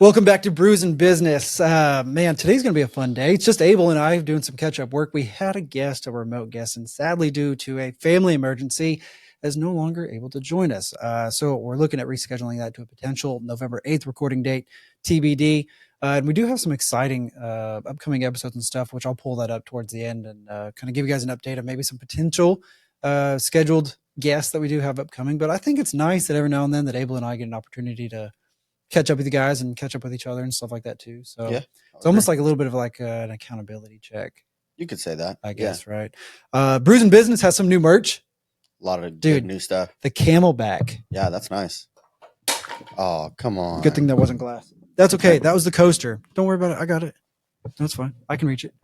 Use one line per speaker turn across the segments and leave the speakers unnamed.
Welcome back to Brews and Business. Man, today's going to be a fun day. It's just Abel and I doing some catch-up work. We had a remote guest, and sadly, due to a family emergency, is no longer able to join us. So we're looking at rescheduling that to a potential November 8th recording date, TBD. And we do have some exciting upcoming episodes and stuff, which I'll pull that up towards the end and kind of give you guys an update of maybe some potential scheduled guests that we do have upcoming. But I think it's nice that every now and then that Abel and I get an opportunity to catch up with you guys and catch up with each other and stuff like that too. So yeah, it's almost like a little bit of like an accountability check.
You could say that,
I guess, right? Brews and Business has some new merch.
A lot of good new stuff.
The Camelback.
Yeah, that's nice. Oh, come on.
Good thing that wasn't glass. That's okay. That was the coaster. Don't worry about it. I got it. That's fine. I can reach it.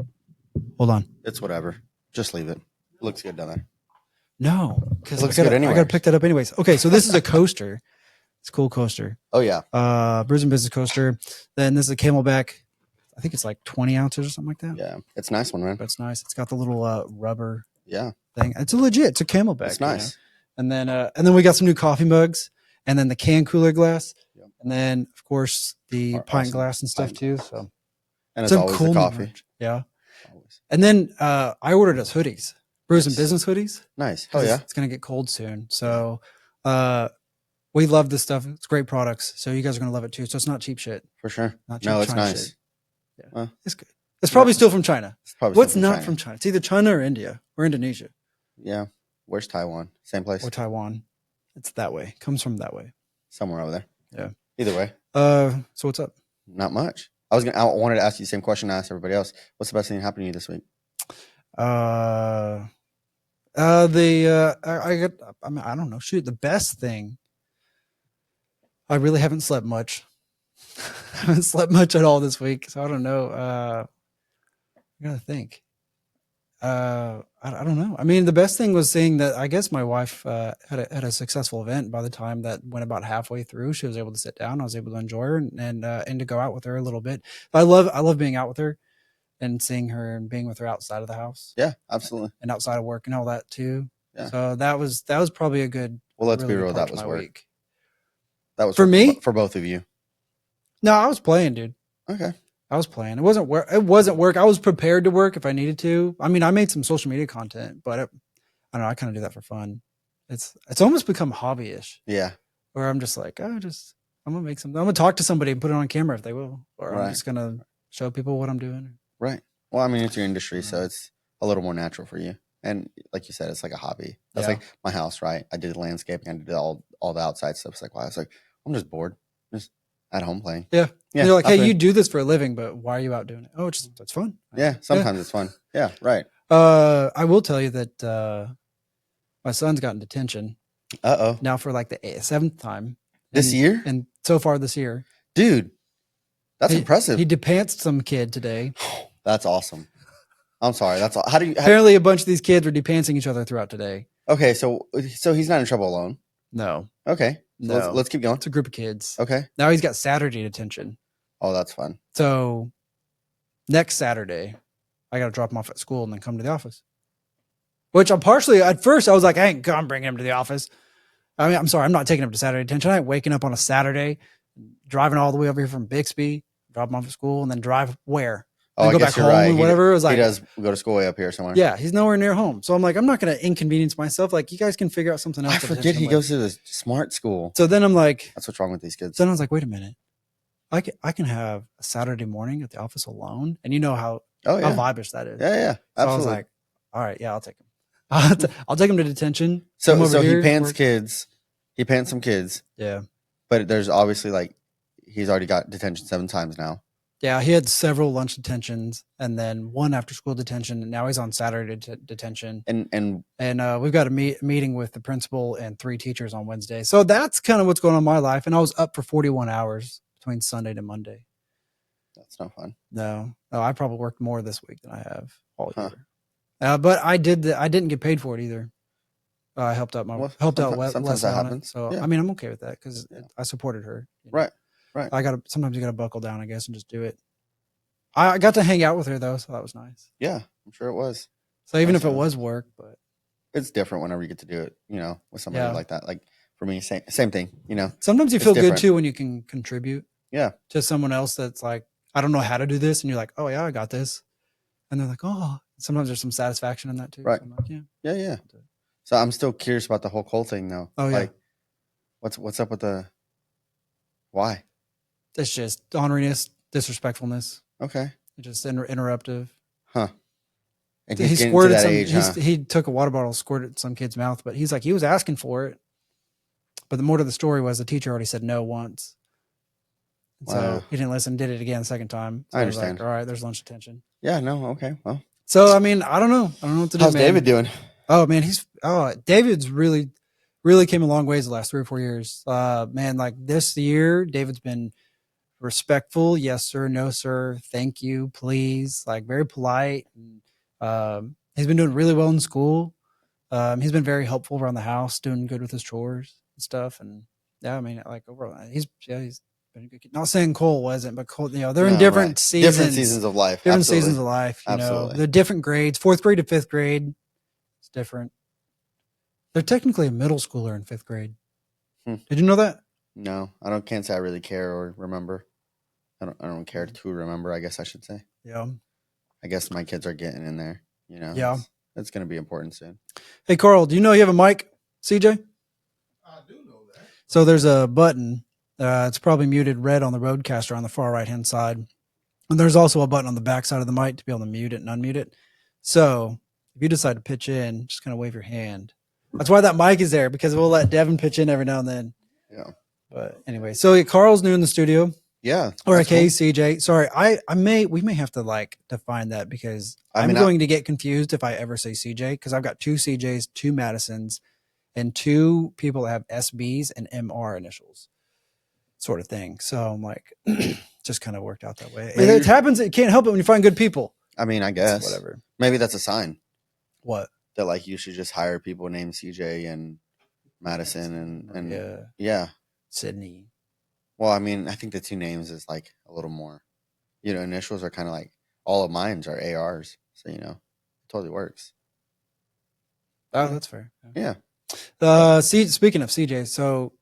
Hold on.
It's whatever. Just leave it. It looks good down there.
No, because
I got
to pick that up anyways. Okay, so this is a coaster. It's a cool coaster.
Oh yeah.
Brews and Business coaster. Then this is a Camelback. I think it's like 20 ounces or something like that.
Yeah, it's a nice one, man.
That's nice. It's got the little rubber thing. It's it's a Camelback.
It's nice.
You know? And then we got some new coffee mugs, and then the can cooler glass, and then of course the pint glass and stuff too. So
and it's always cool the coffee.
Merch. Yeah. Always. And then I ordered us hoodies, Brews and Business hoodies.
Nice. Oh yeah.
It's gonna get cold soon. So we love this stuff. It's great products. So you guys are going to love it too. So it's not cheap shit.
For sure.
Not cheap
no, it's
China
nice.
Shit. Yeah. Well, it's good. It's probably still from China. What's not from China? It's either China or India or Indonesia.
Yeah. Where's Taiwan? Same place.
Or Taiwan. It's that way. Comes from that way.
Somewhere over there.
Yeah.
Either way.
So what's up?
Not much. I wanted to ask you the same question I asked everybody else. What's the best thing that happened to you this week?
I don't know. Shoot, the best thing. I really haven't slept much. I haven't slept much at all this week, so I don't know. I gotta think. I don't know. I mean, the best thing was seeing that. I guess my wife had a successful event. By the time that went about halfway through, she was able to sit down. I was able to enjoy her and to go out with her a little bit. I love being out with her and seeing her and being with her outside of the house.
Yeah, absolutely.
And outside of work and all that too.
Yeah.
So that was probably a good.
Well, let's be real. That was work.
Week.
That was
for me,
for both of you.
No, I was playing, dude.
Okay.
I was playing. It wasn't work. I was prepared to work if I needed to. I mean, I made some social media content, but I don't know. I kind of do that for fun. It's almost become hobbyish.
Yeah.
Where I'm just like, I'm gonna make something. I'm gonna talk to somebody and put it on camera if they will, or I'm just gonna show people what I'm doing.
Right. Well, I mean, it's your industry, so it's a little more natural for you. And like you said, it's like a hobby. That's like my house, right? I did landscaping. I did all the outside stuff. It's like, wow. It's like, I'm just bored. Just at home playing.
Yeah. You're like, hey, you do this for a living, but why are you out doing it? Oh, it's fun.
Yeah. Sometimes it's fun. Yeah. Right.
I will tell you that my son's gotten detention. Now for like the 7th time.
This year?
And so far this year.
Dude, that's impressive.
He depantsed some kid today.
That's awesome. I'm sorry. That's all.
Apparently a bunch of these kids were depantsing each other throughout today.
Okay. So he's not in trouble alone.
No.
Okay. So
no.
Let's keep going.
It's a group of kids.
Okay.
Now he's got Saturday detention.
Oh, that's fun.
So next Saturday, I got to drop him off at school and then come to the office. Which at first I was like, I'm bringing him to the office. I mean, I'm sorry, I'm not taking him to Saturday detention. I ain't waking up on a Saturday, driving all the way over here from Bixby, drop him off at school, and then drive where?
Oh,
go back home or whatever. It was like,
he does go to school way up here somewhere.
Yeah, he's nowhere near home. So I'm like, I'm not going to inconvenience myself. Like, you guys can figure out something else.
I forget he goes to the smart school.
So then I'm like,
that's what's wrong with these kids.
So then I was like, wait a minute. I can have a Saturday morning at the office alone. And you know how vibish that is.
Yeah, yeah.
So
absolutely.
I was like, all right, yeah, I'll take him. I'll take him to detention.
So he pants kids. He pants some kids.
Yeah.
But there's obviously he's already got detention 7 times now.
Yeah, he had several lunch detentions and then one after school detention. And now he's on Saturday detention. And we've got a meeting with the principal and 3 teachers on Wednesday. So that's kind of what's going on in my life. And I was up for 41 hours between Sunday to Monday.
That's not fun.
No, I probably worked more this week than I have all year. But I didn't get paid for it either. I helped out
sometimes that happens.
So I mean, I'm okay with that because I supported her.
Right. Right.
Sometimes you got to buckle down, I guess, and just do it. I got to hang out with her though, so that was nice.
Yeah, I'm sure it was.
So even if it was work, but
it's different whenever you get to do it, with somebody like that. Like for me, same thing,
Sometimes you feel good too when you can contribute.
Yeah.
to someone else that's like, I don't know how to do this. And you're like, oh, yeah, I got this. And they're like, oh, sometimes there's some satisfaction in that too.
Right.
So I'm like, yeah.
Yeah. Yeah. So I'm still curious about the whole cult thing though.
Oh, yeah.
Like, what's up with the why?
It's just honoriness, disrespectfulness,
Okay.
just interruptive.
Huh. And he's
He
getting to
squirted
that
some,
age, huh?
he took a water bottle, squirted it some kid's mouth, but he's like, he was asking for it. But the more to the story was the teacher already said no once.
Wow.
So he didn't listen, did it again the second time. So
I
I was like,
understand.
all right, there's lunch detention.
Yeah. No. Okay. Well,
So, I mean, I don't know. I don't know what to do,
how's
man.
David doing?
Oh, man, David's really, really came a long ways the last 3 or 4 years. Man, like this year, David's been respectful. Yes, sir. No, sir. Thank you. Please. Like very polite. And, he's been doing really well in school. He's been very helpful around the house, doing good with his chores and stuff. And yeah, I mean, like overall, he's been a good kid. Not saying Cole wasn't, but Cole, they're in different
Right.
seasons.
Different seasons of life.
Different
Absolutely.
seasons of life.
Absolutely.
They're different grades. 4th grade to 5th grade. It's different. They're technically a middle schooler in 5th grade. Did you know that?
No, can't say I really care or remember. I don't care to remember, I guess I should say.
Yeah.
I guess my kids are getting in there,
Yeah.
It's going to be important soon.
Hey, Carl, do you know you have a mic, CJ?
I do know that.
So there's a button. It's probably muted red on the roadcaster on the far right-hand side. And there's also a button on the back side of the mic to be able to mute it and unmute it. So if you decide to pitch in, just kind of wave your hand. That's why that mic is there, because we'll let Devin pitch in every now and then.
Yeah.
But anyway, so Carl's new in the studio.
Yeah.
Or okay, cool. CJ. Sorry, we may have to like define that, because I'm going to get confused if I ever say CJ, because I've got 2 CJs, 2 Madisons, and 2 people that have SBs and MR initials, sort of thing. So I'm like, just kind of worked out that way. It happens. It can't help it when you find good people.
I mean, I guess
whatever.
Maybe that's a sign.
What?
That like you should just hire people named CJ and Madison and yeah,
Sydney.
Well, I mean, I think the 2 names is like a little more, initials are kind of like all of mine's are ARs. So, it totally works.
Oh, that's fair.
Yeah.
Speaking of CJ, so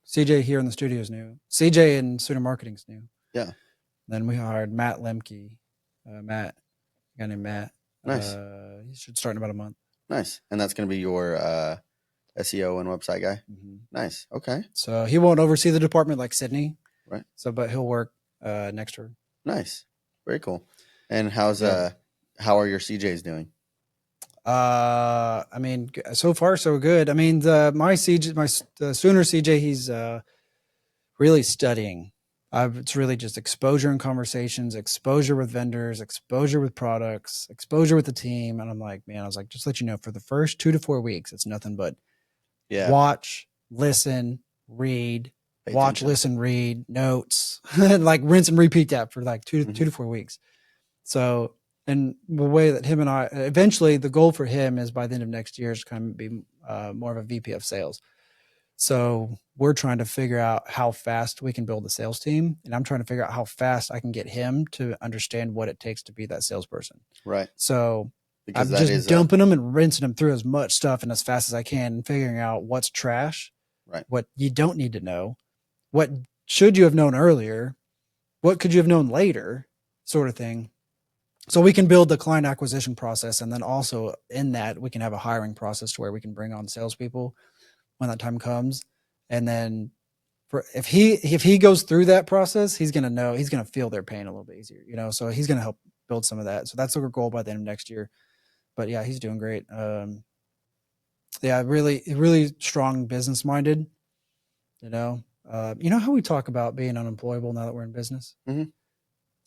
CJ here in the studio is new. CJ in Sooner Marketing is new.
Yeah.
Then we hired Matt Lemke. A guy named Matt.
Nice.
He should start in about a month.
Nice. And that's going to be your SEO and website guy.
Mm-hmm.
Nice. Okay.
So he won't oversee the department like Sydney.
Right.
So, but he'll work next to her.
Nice. Very cool. And how are your CJs doing?
I mean, so far so good. I mean, my Sooner CJ, he's really studying. It's really just exposure in conversations, exposure with vendors, exposure with products, exposure with the team. And I'm like, man, I was like, just let you know, for the first 2 to 4 weeks, it's nothing but watch, listen, read, watch, listen, read, notes, and like rinse and repeat that for like 2 to 4 weeks. So, and the way that him and I, eventually the goal for him is by the end of next year is to kind of be more of a VP of sales. So we're trying to figure out how fast we can build a sales team. And I'm trying to figure out how fast I can get him to understand what it takes to be that salesperson.
Right.
So I'm just dumping them and rinsing them through as much stuff and as fast as I can, and figuring out what's trash,
right,
what you don't need to know, what should you have known earlier, what could you have known later, sort of thing. So we can build the client acquisition process. And then also in that, we can have a hiring process to where we can bring on salespeople when that time comes. And then if he goes through that process, he's going to feel their pain a little bit easier, so he's going to help build some of that. So that's our goal by the end of next year. But yeah, he's doing great. Really, really strong business minded, you know how we talk about being unemployable now that we're in business.
Mm-hmm.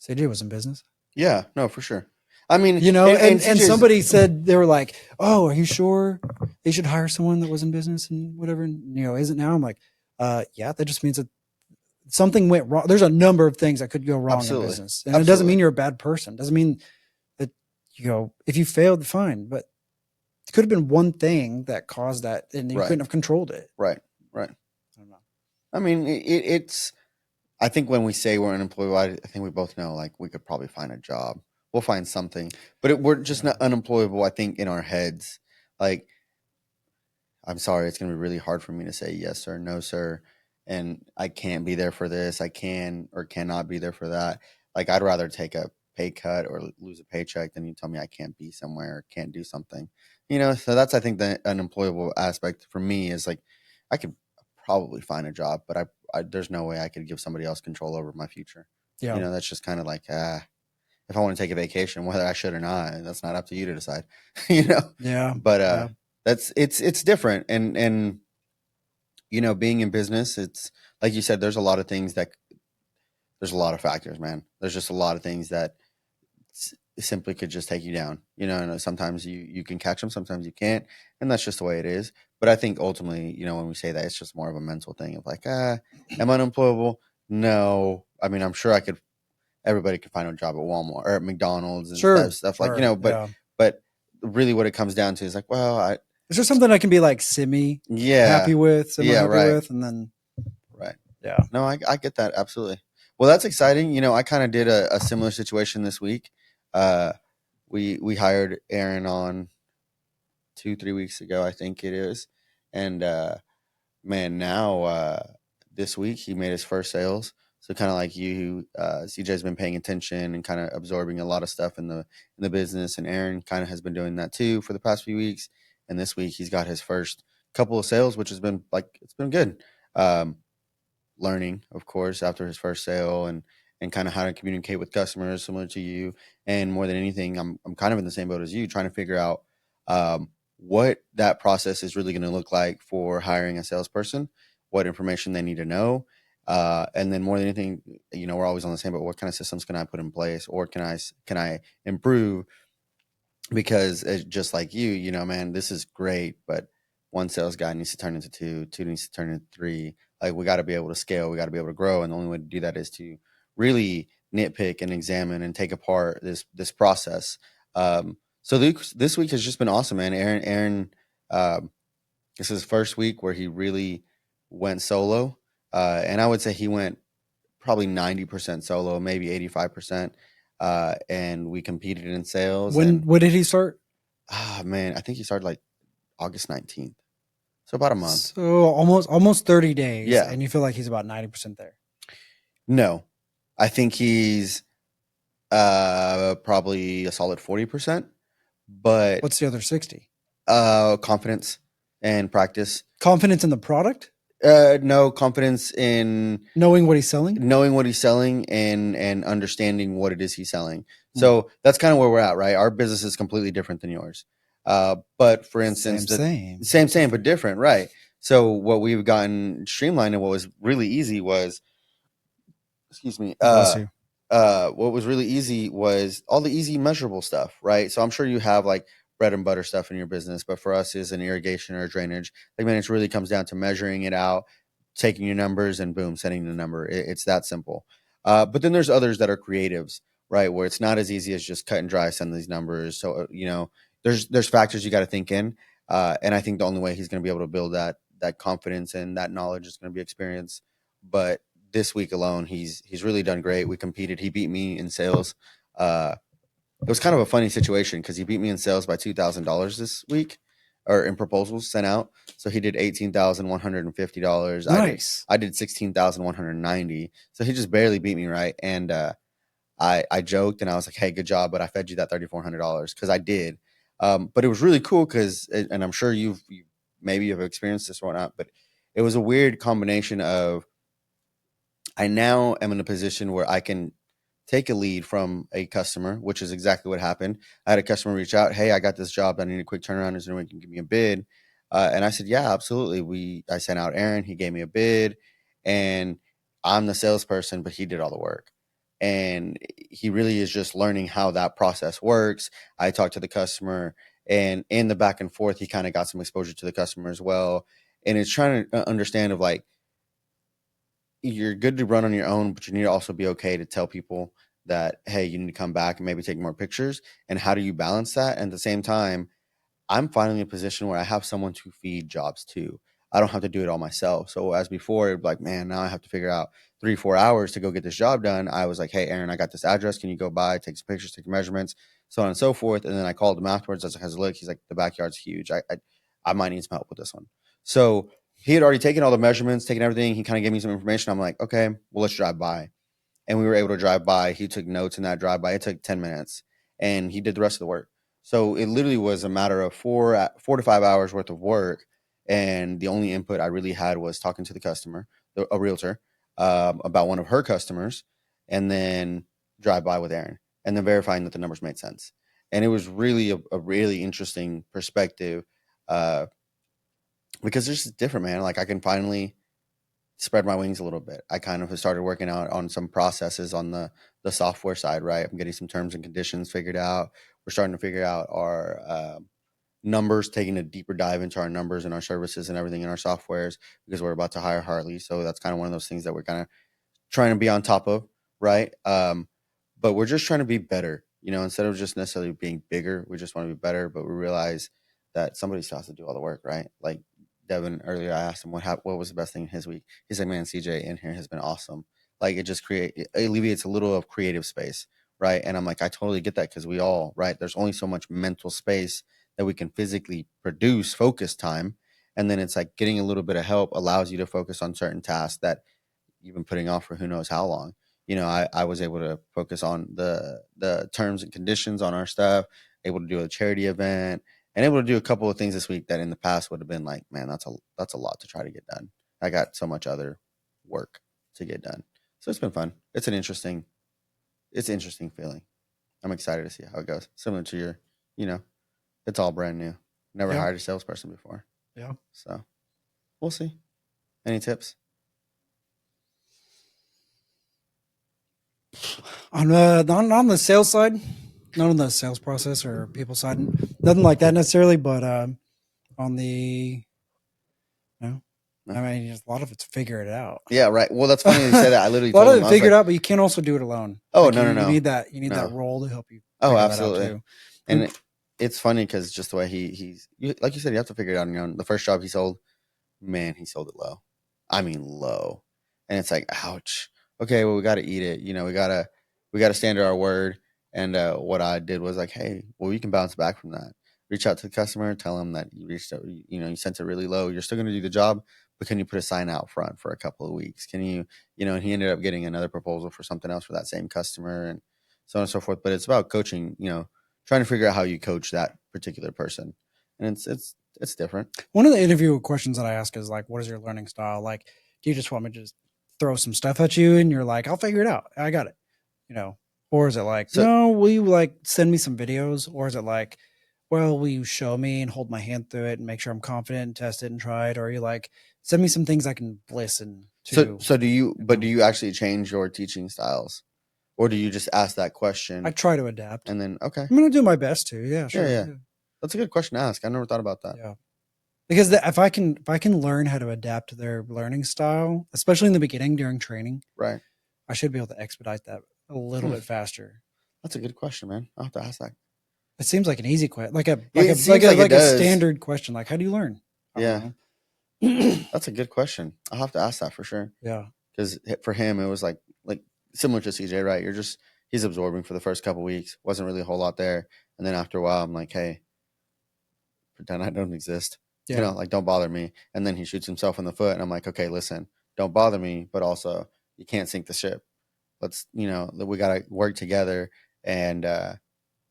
CJ was in business.
Yeah, no, for sure. I mean,
and somebody said, they were like, "Oh, are you sure they should hire someone that was in business and whatever?" And, isn't now? I'm like, yeah, that just means that something went wrong. There's a number of things that could go wrong in business, and it doesn't mean you're a bad person. It doesn't mean that if you failed, fine, but it could have been one thing that caused that, and you couldn't have controlled it.
Right. I don't know. I mean, it's. I think when we say we're unemployable, I think we both know, like, we could probably find a job. We'll find something, but we're just not unemployable. I think in our heads, like, I'm sorry, it's going to be really hard for me to say yes sir, no sir, and I can't be there for this. I can or cannot be there for that. Like I'd rather take a pay cut or lose a paycheck than you tell me I can't be somewhere or can't do something. So that's I think the unemployable aspect for me is like I could probably find a job, but I there's no way I could give somebody else control over my future.
Yeah.
That's just kind of like if I want to take a vacation, whether I should or not, that's not up to you to decide. you know.
Yeah.
But
Yeah.
that's it's different, and being in business, it's like you said, there's a lot of things there's a lot of factors, man. There's just a lot of things that simply could just take you down. And sometimes you can catch them, sometimes you can't, and that's just the way it is. But I think ultimately, when we say that, it's just more of a mental thing of like, am I unemployable? No. I mean, I'm sure everybody could find a job at Walmart or at McDonald's and
Sure.
stuff like,
Sure.
but
Yeah.
but really what it comes down to is like, well,
Is there something I can be like semi
yeah,
happy with, semi
yeah,
happy
right,
with, and then
right.
yeah.
No, I get that absolutely. Well, that's exciting. I kind of did a similar situation this week. Uh, we hired Aaron on 2-3 weeks ago, I think it is, and man, now this week he made his first sales. So kind of like you, CJ's been paying attention and kind of absorbing a lot of stuff in the business, and Aaron kind of has been doing that too for the past few weeks. And this week he's got his first couple of sales, which has been it's been good. Um, Learning, of course, after his first sale and kind of how to communicate with customers, similar to you. And more than anything, I'm kind of in the same boat as you, trying to figure out what that process is really going to look like for hiring a salesperson, what information they need to know. And then more than anything, we're always on the same boat. What kind of systems can I put in place, or can I improve? Because just like man, this is great, but one sales guy needs to turn into two needs to turn into three. Like we got to be able to scale, we got to be able to grow, and the only way to do that is to really nitpick and examine and take apart this process. So this week has just been awesome, man. Aaron, um, this is his first week where he really went solo, and I would say he went probably 90% solo, maybe 85%. And we competed in sales.
When did he start?
Man, I think he started like August 19th. So about a month.
So almost 30 days,
Yeah.
and you feel like he's about 90% there.
No, I think he's probably a solid 40%. But
What's the other 60?
confidence and practice.
Confidence in the product,
No, confidence in
knowing what he's selling.
knowing what he's selling and understanding what it is he's selling. So that's kind of where we're at, right? Our business is completely different than yours. But for instance, same, but different, right? So what we've gotten streamlined and what was really easy was, excuse me,
Bless you.
what was really easy was all the easy measurable stuff, right? So I'm sure you have like bread and butter stuff in your business, but for us is an irrigation or drainage. Like, man, it really comes down to measuring it out, taking your numbers and boom, setting the number. It's that simple. But then there's others that are creatives, right? Where it's not as easy as just cut and dry, send these numbers. So, there's factors you got to think in. And I think the only way he's going to be able to build that confidence and that knowledge is going to be experience. But this week alone, he's really done great. We competed. He beat me in sales. It was kind of a funny situation because he beat me in sales by $2,000 this week, or in proposals sent out. So he did $18,150.
Nice.
I did $16,190. So he just barely beat me, right? And I joked and I was like, "Hey, good job, but I fed you that $3,400 because I did." But it was really cool because, and I'm sure you maybe you've experienced this or not, but it was a weird combination of I now am in a position where I can take a lead from a customer, which is exactly what happened. I had a customer reach out, "Hey, I got this job. I need a quick turnaround. Is there anyone who can give me a bid?" And I said, "Yeah, absolutely." I sent out Aaron. He gave me a bid, and I'm the salesperson, but he did all the work. And he really is just learning how that process works. I talked to the customer, and in the back and forth, he kind of got some exposure to the customer as well. And it's trying to understand of like, you're good to run on your own, but you need to also be okay to tell people that, hey, you need to come back and maybe take more pictures. And how do you balance that? And at the same time, I'm finally in a position where I have someone to feed jobs to. I don't have to do it all myself. So as before, it'd be like, man, now I have to figure out 3-4 hours to go get this job done. I was like, hey, Aaron, I got this address. Can you go by, take some pictures, take measurements, so on and so forth. And then I called him afterwards. I was like, look, he's like, the backyard's huge. I might need some help with this one. So he had already taken all the measurements, taken everything. He kind of gave me some information. I'm like, okay, well, let's drive by. And we were able to drive by. He took notes in that drive by. It took 10 minutes and he did the rest of the work. So it literally was a matter of 4 to 5 hours worth of work. And the only input I really had was talking to the customer, a realtor, about one of her customers, and then drive by with Aaron and then verifying that the numbers made sense. And it was really a really interesting perspective, because it's just different, man. Like I can finally spread my wings a little bit. I kind of have started working out on some processes on the software side, right? I'm getting some terms and conditions figured out. We're starting to figure out our numbers, taking a deeper dive into our numbers and our services and everything in our softwares, because we're about to hire Hartley. So that's kind of one of those things that we're kind of trying to be on top of, right? But we're just trying to be better, instead of just necessarily being bigger. We just want to be better, but we realize that somebody still has to do all the work, right? Like Devin earlier, I asked him what was the best thing in his week. He's like, man, CJ in here has been awesome. Like it alleviates a little of creative space, right? And I'm like, I totally get that, because we all, right? There's only so much mental space that we can physically produce focus time. And then it's like getting a little bit of help allows you to focus on certain tasks that you've been putting off for who knows how long. I was able to focus on the terms and conditions on our stuff, able to do a charity event, and able to do a couple of things this week that in the past would have been like, man, that's a lot to try to get done. I got so much other work to get done. So it's been fun. It's interesting feeling. I'm excited to see how it goes. Similar to your, it's all brand new. Never hired a salesperson before.
Yeah.
So we'll see. Any tips?
On the sales side, not on the sales process or people side, nothing like that necessarily, but on the I mean, a lot of it's figure it out.
Yeah, right. Well, that's funny you say that. I literally
a lot
told
of
him,
it figure it out, but you can't also do it alone.
Oh,
like
no,
you,
no.
You need that role to help you.
Oh, absolutely. And it's funny because just the way he's like you said, you have to figure it out on your own. The first job he sold, man, he sold it low. I mean, low. And it's like, ouch. Okay, well, we got to eat it. We gotta stand to our word. And what I did was like, hey, well, you can bounce back from that. Reach out to the customer, tell them that you reached out, you sent it really low. You're still going to do the job, but can you put a sign out front for a couple of weeks? Can you, and he ended up getting another proposal for something else for that same customer and so on and so forth. But it's about coaching, trying to figure out how you coach that particular person. And it's different.
One of the interview questions that I ask is like, what is your learning style? Like, do you just want me to just throw some stuff at you and you're like, I'll figure it out. I got it. Or is it like, no, will you like send me some videos? Or is it like, well, will you show me and hold my hand through it and make sure I'm confident and test it and try it? Or are you like, send me some things I can listen to?
So do you actually change your teaching styles? Or do you just ask that question?
I try to adapt.
And then, okay.
I'm going to do my best to. Yeah, sure.
Yeah. That's a good question to ask. I never thought about that.
Yeah. Because if I can learn how to adapt to their learning style, especially in the beginning during training,
right,
I should be able to expedite that a little bit faster.
That's a good question, man. I'll have to ask that.
It seems like an easy question, like a standard question. Like, how do you learn?
Yeah, that's a good question. I'll have to ask that for sure.
Yeah,
because for him, it was like similar to CJ, right? He's absorbing for the first couple of weeks. Wasn't really a whole lot there, and then after a while, I'm like, hey, pretend I don't exist. Yeah. Like don't bother me. And then he shoots himself in the foot, and I'm like, okay, listen, don't bother me, but also you can't sink the ship. Let's, we got to work together. And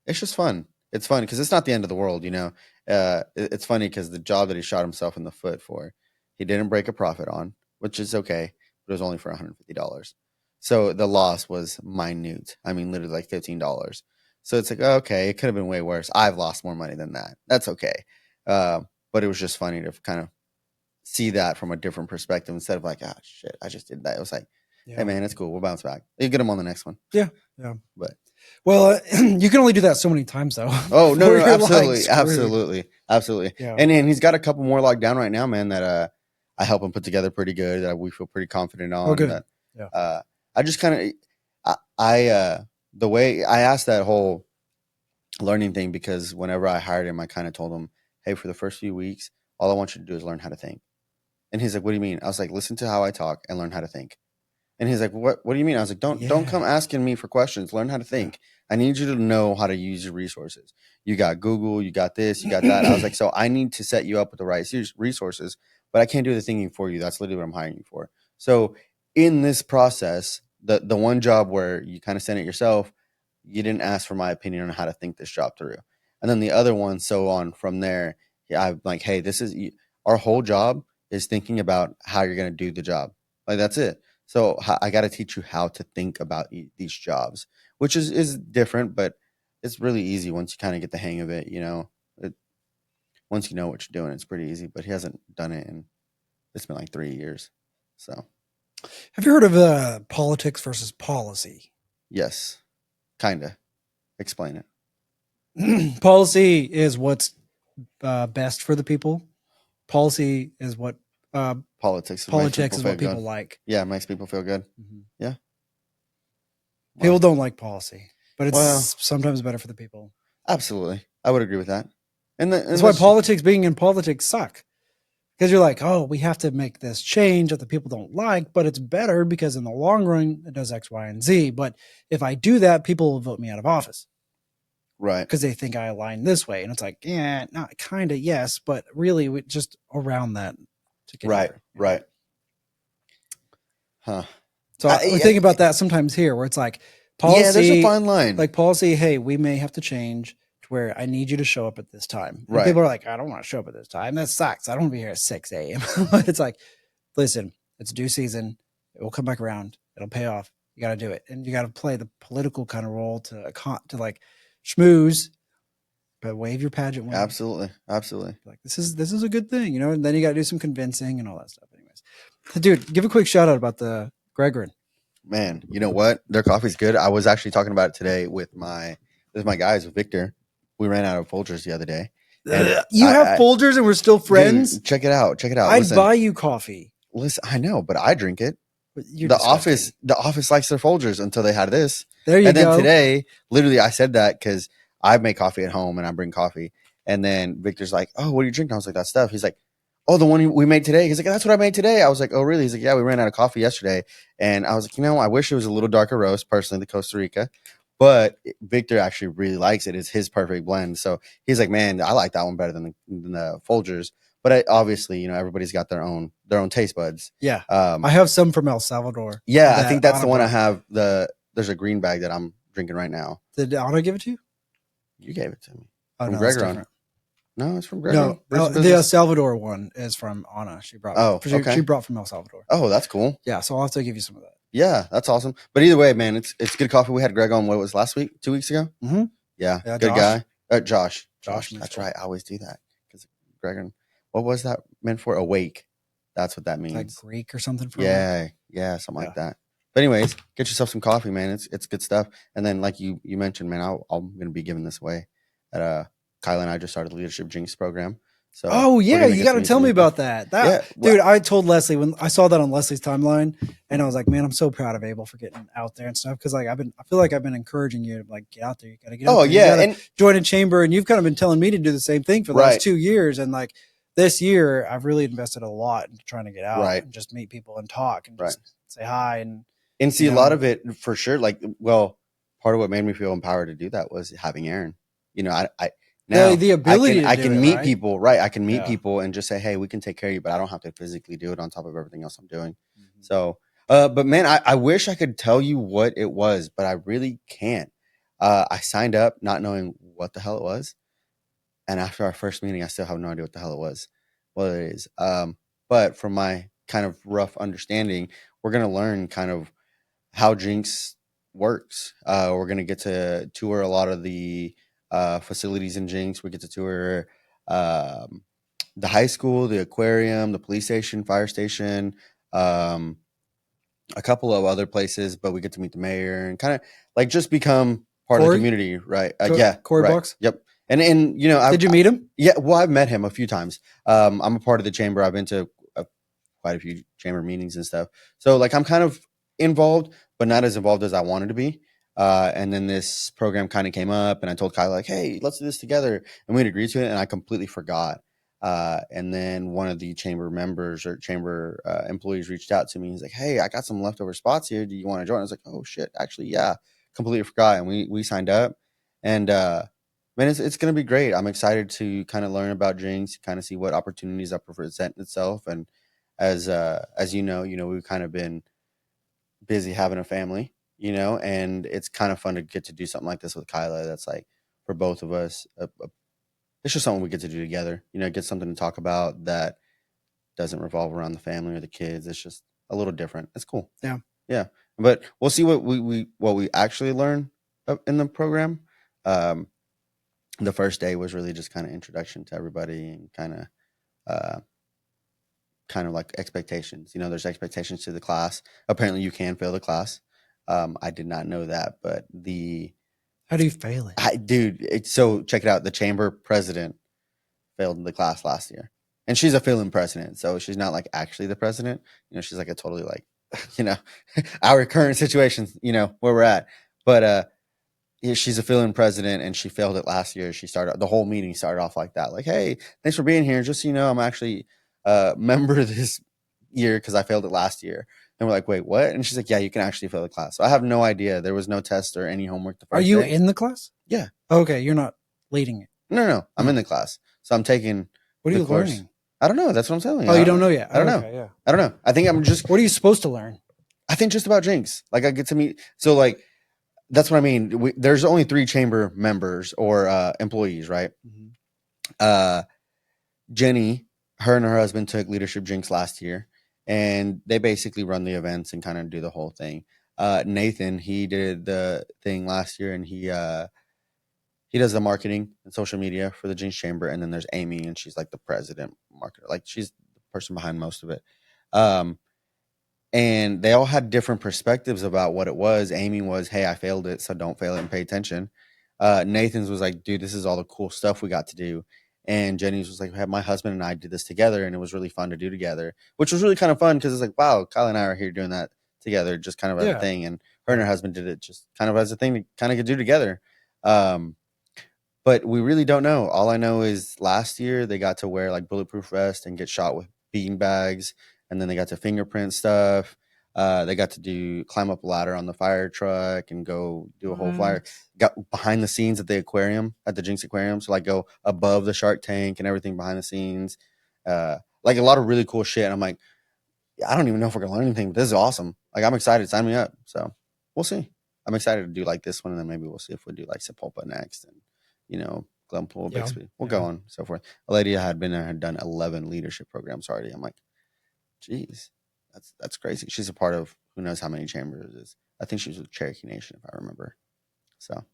it's just fun. It's fun because it's not the end of the world, It's funny because the job that he shot himself in the foot for, he didn't break a profit on, which is okay, but it was only for $150. So the loss was minute. I mean, literally like $15. So it's like, okay, it could have been way worse. I've lost more money than that. That's okay. But it was just funny to kind of see that from a different perspective instead of like, shit, I just did that. It was like, hey man, it's cool. We'll bounce back. You get him on the next one.
Yeah.
But
you can only do that so many times though.
Oh no, absolutely. Yeah. And he's got a couple more locked down right now, man. That I help him put together pretty good. That we feel pretty confident on.
Oh, good.
That, I just kind of, the way I asked that whole learning thing because whenever I hired him, I kind of told him, hey, for the first few weeks, all I want you to do is learn how to think. And he's like, what do you mean? I was like, listen to how I talk and learn how to think. And he's like, what do you mean? I was like, don't come asking me for questions. Learn how to think. I need you to know how to use your resources. You got Google, you got this, you got that. I was like, so I need to set you up with the right resources. but I can't do the thinking for you. That's literally what I'm hiring you for. So in this process, the one job where you kind of send it yourself, you didn't ask for my opinion on how to think this job through. And then the other one, so on from there, I'm like, hey, this is our whole job is thinking about how you're going to do the job. Like, that's it. So I got to teach you how to think about these jobs, which is different, but it's really easy once you kind of get the hang of it. Once you know what you're doing, it's pretty easy. But he hasn't done it, and it's been like 3 years. So,
Have you heard of politics versus policy?
yes, kind of. Explain it.
Policy is what's best for the people. Policy is what
Politics
politics is what people
good.
like.
Yeah, it makes people feel good.
Mhm.
Yeah.
People don't like policy, but it's
Well,
sometimes better for the people.
absolutely. I would agree with that. And
That's why being in politics suck. Because you're like, oh, we have to make this change that the people don't like, but it's better because in the long run, it does X, Y, and Z. But if I do that, people will vote me out of office.
Right.
Because they think I align this way. And it's like, yeah, not kind of, yes, but really we just around that to get
Right.
here.
Right. Huh.
So we think about that sometimes here where it's like policy.
Yeah, there's a fine line.
Like policy, hey, we may have to change to where I need you to show up at this time. And
Right.
people are like, I don't want to show up at this time. That sucks. I don't want to be here at 6 a.m. It's like, listen, it's due season. It will come back around. It'll pay off. You got to do it. And you got to play the political kind of role to like schmooze, but wave your pageant wings.
Absolutely. Absolutely.
Like this is a good thing, and then you got to do some convincing and all that stuff. Anyways, dude, give a quick shout out about the Gregor.
Man, you know what? Their coffee's good. I was actually talking about it today with my guys, with Victor. We ran out of Folgers the other day.
You have Folgers and we're still friends?
Dude, check it out. Check it out.
I'd buy you coffee.
Listen, I know, but I drink it.
The
office likes their Folgers until they had this.
There you go.
And then today, literally, I said that because I make coffee at home and I bring coffee. And then Victor's like, "Oh, what are you drinking?" I was like, "That stuff." He's like, "Oh, the one we made today." He's like, "That's what I made today." I was like, "Oh, really?" He's like, "Yeah, we ran out of coffee yesterday." And I was like, I wish it was a little darker roast, personally, the Costa Rica. But Victor actually really likes it. It's his perfect blend. So he's like, "Man, I like that one better than the Folgers." But obviously, everybody's got their own taste buds.
Yeah. I have some from El Salvador.
Yeah, I think that's the one I have. There's a green bag that I'm drinking right now.
Did Anna give it to you?
You gave it to me.
Oh,
from
no,
Gregor. No, it's from Gregor.
No, the El Salvador one is from Anna. She brought.
Okay.
She brought from El Salvador.
Oh, that's cool.
Yeah, so I'll have to give you some of that.
Yeah, that's awesome. But either way, man, it's good coffee. We had Greg on, what was last week? 2 weeks ago?
Mm-hmm.
Yeah, good guy. Josh.
Josh.
That's right. I always do that. Because Gregor, what was that meant for? Awake. That's what that means.
Like Greek or something?
Yeah, something like that. But anyways, get yourself some coffee, man. It's good stuff. And then like you mentioned, man, I'm going to be giving this away at Kyla and I just started the Leadership Jinx program. So
you got to tell me about that. Dude, I told Leslie when I saw that on Leslie's timeline, and I was like, man, I'm so proud of Abel for getting out there and stuff. Cause like I feel like I've been encouraging you to like get out there. You got to get out there.
Yeah. And
join a chamber. And you've kind of been telling me to do the same thing for the last 2 years. And like this year, I've really invested a lot into trying to get out and just meet people and talk and just say hi. And
see a lot of it for sure. Like, well, part of what made me feel empowered to do that was having Aaron. Now
the ability
I can meet people, right? I can meet
Yeah.
people and just say, "Hey, we can take care of you," but I don't have to physically do it on top of everything else I'm doing. Mm-hmm. So, but man, I wish I could tell you what it was, but I really can't. I signed up not knowing what the hell it was, and after our first meeting, I still have no idea what the hell it was. What it is. But from my kind of rough understanding, we're gonna learn kind of how Jinx works. We're gonna get to tour a lot of the facilities in Jinx. We get to tour the high school, the aquarium, the police station, fire station, a couple of other places, but we get to meet the mayor and kind of like just become part of the community, right?
Corey
right.
Box.
Yep. And did
you meet him?
Yeah, well, I've met him a few times. I'm a part of the chamber. I've been to quite a few chamber meetings and stuff. So like I'm kind of involved, but not as involved as I wanted to be. And then this program kind of came up and I told Kyle like, "Hey, let's do this together." And we'd agreed to it and I completely forgot. And then one of the chamber members or chamber employees reached out to me. He's like, "Hey, I got some leftover spots here. Do you want to join?" I was like, "Oh shit, actually, yeah." Completely forgot. And we signed up and Man, it's going to be great. I'm excited to kind of learn about Jinx, kind of see what opportunities that present itself. And as you know, we've kind of been busy having a family, and it's kind of fun to get to do something like this with Kyla. That's like for both of us, it's just something we get to do together. Get something to talk about that doesn't revolve around the family or the kids. It's just a little different. It's cool.
Yeah.
Yeah. But we'll see what we actually learn in the program. The first day was really just kind of introduction to everybody and uh, kind of like expectations. There's expectations to the class. Apparently, you can fail the class. I did not know that, but
How do you fail it?
so check it out. The chamber president failed the class last year, and she's a fill-in president, so she's not like actually the president. She's like a totally like, our current situation, where we're at. But yeah, she's a fill-in president, and she failed it last year. The whole meeting started off like that, like, "Hey, thanks for being here. Just so you know, I'm actually a member this year because I failed it last year." And we're like, "Wait, what?" And she's like, "Yeah, you can actually fail the class." So I have no idea. There was no test or any homework the first
Are you
day.
in the class?
Yeah.
Okay, you're not leading it.
No, I'm in the class, so I'm taking.
What are
the
you
course.
learning?
I don't know. That's what I'm telling you.
Oh, you don't know yet.
I don't know.
Okay, yeah.
I don't know. I think I'm just.
What are you supposed to learn?
I think just about Jinx. Like I get to meet. So like. That's what I mean. There's only 3 chamber members or employees, right?
Mm-hmm.
Jenny, her and her husband took Leadership Jinx last year, and they basically run the events and kind of do the whole thing. Nathan, he did the thing last year, and he does the marketing and social media for the Jinx Chamber. And then there's Amy, and she's like the president marketer. Like she's the person behind most of it. And they all had different perspectives about what it was. Amy was, "Hey, I failed it, so don't fail it and pay attention." Nathan's was like, "Dude, this is all the cool stuff we got to do." And Jenny's was like, "Hey, my husband and I did this together, and it was really fun to do together," which was really kind of fun because it's like, wow, Kyle and I are here doing that together, just kind of as a thing. And her and her husband did it just kind of as a thing to kind of do together. But we really don't know. All I know is last year they got to wear like bulletproof vest and get shot with bean bags. And then they got to fingerprint stuff. They got to climb up a ladder on the fire truck and go do a whole fire. Got behind the scenes at the Jinx Aquarium. So like go above the Shark Tank and everything behind the scenes. Like a lot of really cool shit. And I'm like, I don't even know if we're gonna learn anything, but this is awesome. Like I'm excited. Sign me up. So we'll see. I'm excited to do like this one, and then maybe we'll see if we do like Sepulpa next, and Glenpool, Bixby. We'll go on and so forth. A lady I had been there had done 11 leadership programs already. I'm like, geez, that's crazy. She's a part of who knows how many chambers it is. I think she was with Cherokee Nation, if I remember. So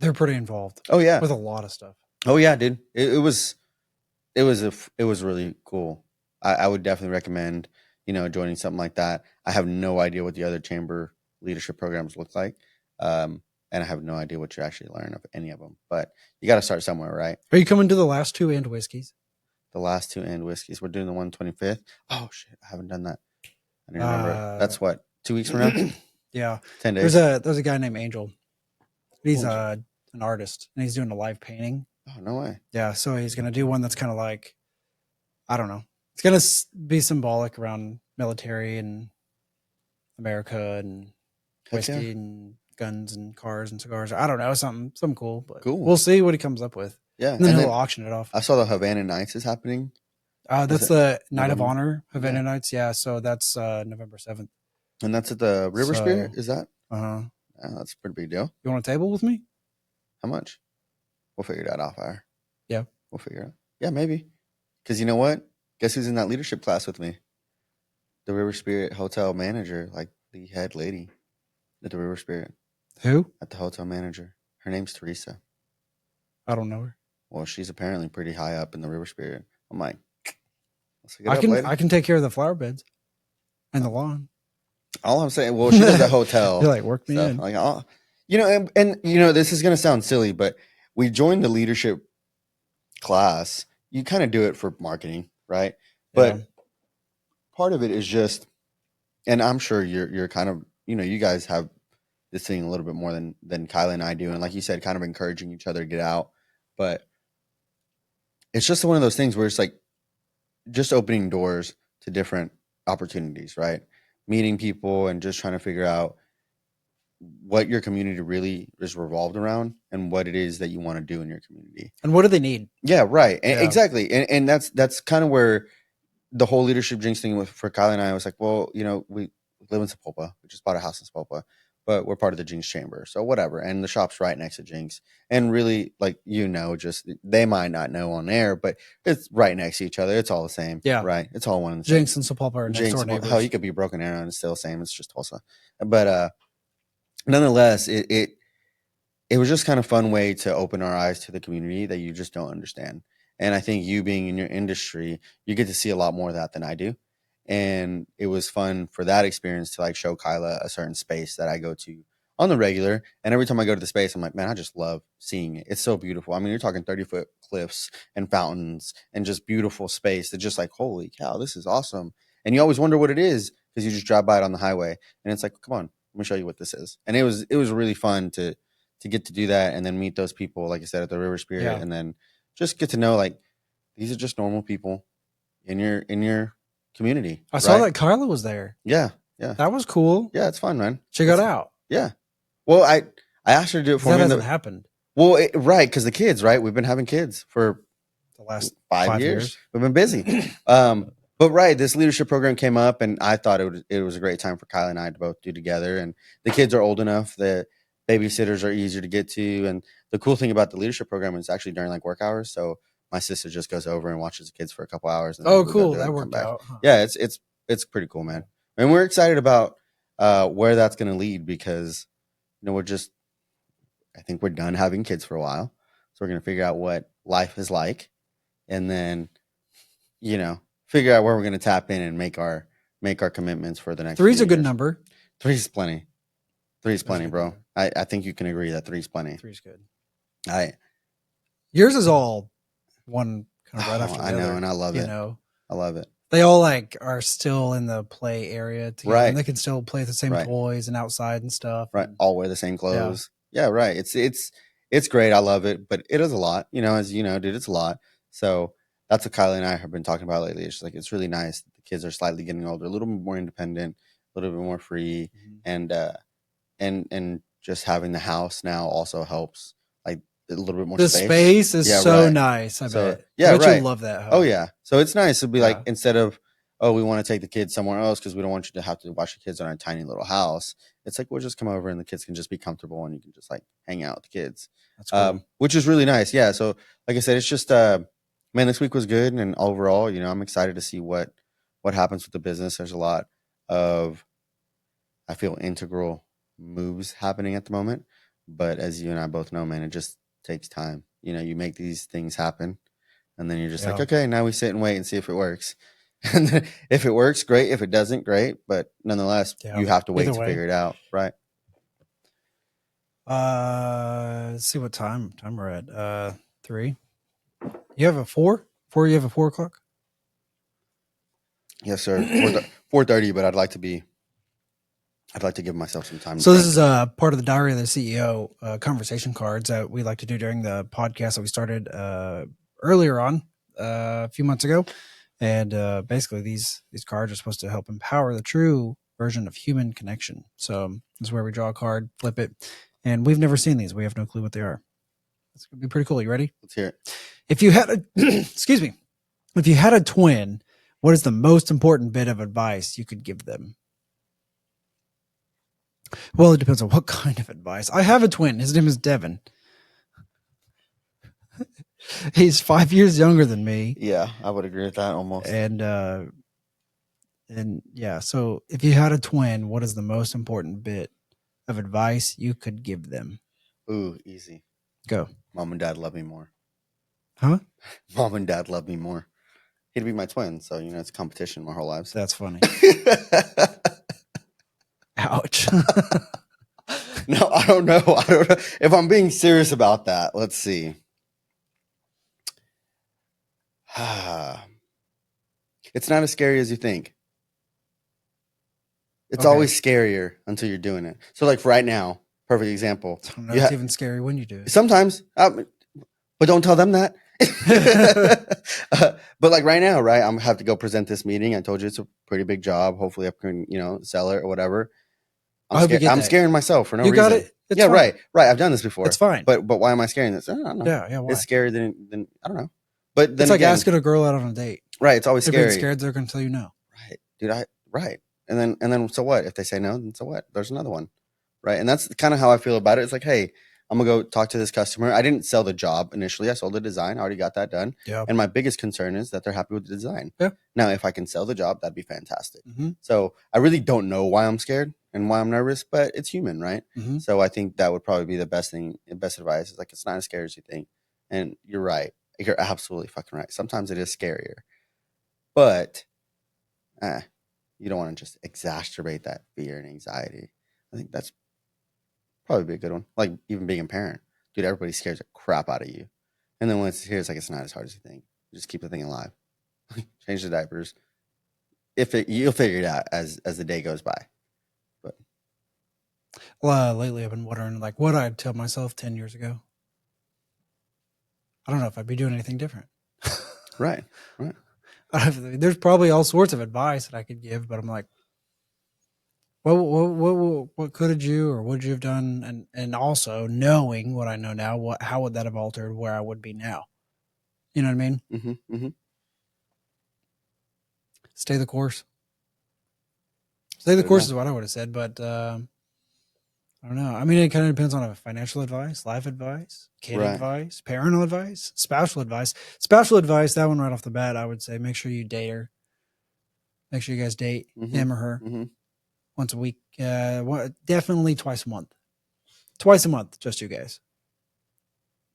they're pretty involved.
Oh yeah,
with a lot of stuff.
Oh yeah, dude. It was really cool. I would definitely recommend joining something like that. I have no idea what the other chamber leadership programs look like, and I have no idea what you actually learn of any of them. But you got to start somewhere, right?
Are you coming to the last 2 and whiskeys?
The last 2 and whiskeys. We're doing the 125th. Oh shit, I haven't done that. I don't remember. That's what 2 weeks from now.
Yeah,
10 days.
There's a guy named Angel. He's an artist, and he's doing a live painting.
Oh no way.
Yeah, so he's gonna do one that's kind of like, I don't know. It's gonna be symbolic around military and America and whiskey and guns and cars and cigars. I don't know, something cool, but
cool.
We'll see what he comes up with.
Yeah,
and then he'll auction it off.
I saw the Havana Nights is happening.
That's the Night of Honor Havana Nights. Yeah, so that's November 7th.
And that's at the River Spirit. Is that?
Yeah,
that's a pretty big deal.
You want a table with me?
How much? We'll figure that out fire.
Yeah,
we'll figure it out. Yeah, maybe. Because you know what? Guess who's in that leadership class with me? The River Spirit hotel manager, like the head lady at the River Spirit.
Who?
At the hotel manager. Her name's Teresa.
I don't know her.
Well, she's apparently pretty high up in the River Spirit. I'm like,
I can take care of the flower beds and the lawn.
All I'm saying, well, she does a hotel.
You're like, work me in.
Like, and this is gonna sound silly, but we joined the leadership class. You kind of do it for marketing, right? But part of it is just, and I'm sure you're kind of, you guys have this thing a little bit more than Kyla and I do, and like you said, kind of encouraging each other to get out. But it's just one of those things where it's like just opening doors to different opportunities, right? Meeting people and just trying to figure out what your community really is revolved around and what it is that you want to do in your community.
And what do they need?
Yeah, right.
Yeah.
Exactly. And that's kind of where the whole leadership Jinx thing for Kylie and I was like, well, we live in Sapulpa. We just bought a house in Sapulpa, but we're part of the Jinx chamber. So whatever. And the shop's right next to Jinx. And really, like, just they might not know on air, but it's right next to each other. It's all the same.
Yeah.
Right. It's all one and the same.
Jinx and Sepulpa are next door neighbors.
Hell, you could be Broken Arrow and it's still the same. It's just Tulsa. But nonetheless, it was just kind of fun way to open our eyes to the community that you just don't understand. And I think you being in your industry, you get to see a lot more of that than I do. And it was fun for that experience to like show Kyla a certain space that I go to on the regular. And every time I go to the space, I'm like, man, I just love seeing it. It's so beautiful. I mean, you're talking 30-foot cliffs and fountains and just beautiful space that just like, holy cow, this is awesome. And you always wonder what it is because you just drive by it on the highway and it's like, come on, let me show you what this is. And it was really fun to get to do that and then meet those people, like I said, at the River Spirit, and then just get to know like these are just normal people in your community.
I saw that Carla was there.
Yeah.
That was cool.
Yeah, it's fun, man.
She got out.
Yeah. Well, I asked her to do it for me.
That hasn't happened.
Well, right, because the kids, right? We've been having kids for
the last
5 years. We've been busy. But right, this leadership program came up, and I thought it was a great time for Kylie and I to both do together. And the kids are old enough that babysitters are easier to get to. And the cool thing about the leadership program is actually during like work hours. So my sister just goes over and watches the kids for a couple hours. And
oh, cool! That worked out. Huh.
Yeah, it's pretty cool, man. And we're excited about where that's going to lead because I think we're done having kids for a while. So we're going to figure out what life is like, and then figure out where we're going to tap in and make our commitments for the next.
3's a good number.
3's plenty. 3's plenty, bro. I think you can agree that 3's plenty.
3's good.
Yours
is all one kind of right after the other.
I know, and I love it. I love it.
They all like are still in the play area together,
right?
And they can still play with the same toys and outside and stuff.
Right. All wear the same clothes. Yeah, right. It's great. I love it, but it is a lot. As you know, dude, it's a lot. So that's what Kylie and I have been talking about lately. It's like it's really nice that the kids are slightly getting older, a little bit more independent, a little bit more free, and just having the house now also helps. Like a little bit more
space. The space is so nice. I bet.
Yeah,
right. You love that house.
Oh yeah. So it's nice to be like instead of we want to take the kids somewhere else because we don't want you to have to watch the kids on our tiny little house. It's like we'll just come over and the kids can just be comfortable and you can just like hang out with the kids.
That's cool.
Which is really nice. Yeah. So like I said, it's just man, this week was good, and overall, I'm excited to see what happens with the business. There's a lot of, I feel, integral moves happening at the moment, but as you and I both know, man, it just takes time. You make these things happen, and then you're just like, okay, now we sit and wait and see if it works. And then if it works, great. If it doesn't, great. But nonetheless, you have to wait to figure it out, right?
Let's see what time we're at. 3. You have a 4? You have a 4 o'clock?
Yes, sir. 4:30, but I'd like to give myself some time.
So this is part of the Diary of the CEO conversation cards that we like to do during the podcast that we started earlier on a few months ago. And basically these cards are supposed to help empower the true version of human connection. So this is where we draw a card, flip it, and we've never seen these. We have no clue what they are. It's going to be pretty cool. You ready?
Let's hear it.
If you had if you had a twin, what is the most important bit of advice you could give them? Well, it depends on what kind of advice. I have a twin. His name is Devin. He's 5 years younger than me.
Yeah, I would agree with that almost.
And yeah, so if you had a twin, what is the most important bit of advice you could give them?
Ooh, easy.
Go.
Mom and dad love me more.
Huh?
Mom and dad love me more. He'd be my twin, so it's competition my whole lives.
That's funny. Ouch.
No, I don't know. If I'm being serious about that. Let's see. It's not as scary as you think. It's always scarier until you're doing it. So like right now, perfect example.
I don't know, it's even scary when you do it.
Sometimes, but don't tell them that. But like right now, right, I'm have to go present this meeting. I told you it's a pretty big job. Hopefully I can, sell it or whatever.
I hope you get
I'm
that.
scaring myself for no
You
reason.
got it. It's
Yeah,
fine.
right. I've done this before.
It's fine.
But why am I scaring this? I don't know.
Yeah. Why?
It's scarier than I don't know. But then
It's like
again,
asking a girl out on a date.
right? It's always
They're being
scary.
scared. They're going to tell you no.
Right, dude. Right. And then so what? If they say no, then so what? There's another one. Right. And that's kind of how I feel about it. It's like, hey, I'm gonna go talk to this customer. I didn't sell the job initially. I sold the design. I already got that done.
Yeah.
And my biggest concern is that they're happy with the design.
Yeah.
Now, if I can sell the job, that'd be fantastic.
Mm-hmm.
So I really don't know why I'm scared and why I'm nervous, but it's human, right?
Mm-hmm.
So I think that would probably be the best advice. Is like, it's not as scary as you think. And you're right. You're absolutely fucking right. Sometimes it is scarier, but you don't want to just exacerbate that fear and anxiety. I think that's probably be a good one. Like even being a parent, dude, everybody scares the crap out of you. And then when it's here, it's like, it's not as hard as you think. You just keep the thing alive. Change the diapers. You'll figure it out as the day goes by. But
Well, lately I've been wondering like what I'd tell myself 10 years ago. I don't know if I'd be doing anything different.
right.
There's probably all sorts of advice that I could give, but I'm like, what could you or would you have done? And also knowing what I know now, how would that have altered where I would be now? You know what I mean?
Mm-hmm, mm-hmm.
Stay the course. Stay the course is what I would have said, but I don't know. I mean, it kind of depends on financial advice, life advice, kid advice, parental advice, spousal advice. Spousal advice, that one right off the bat, I would say make sure you date her. Make sure you guys date him or her once a week. Definitely twice a month. Twice a month, just you guys.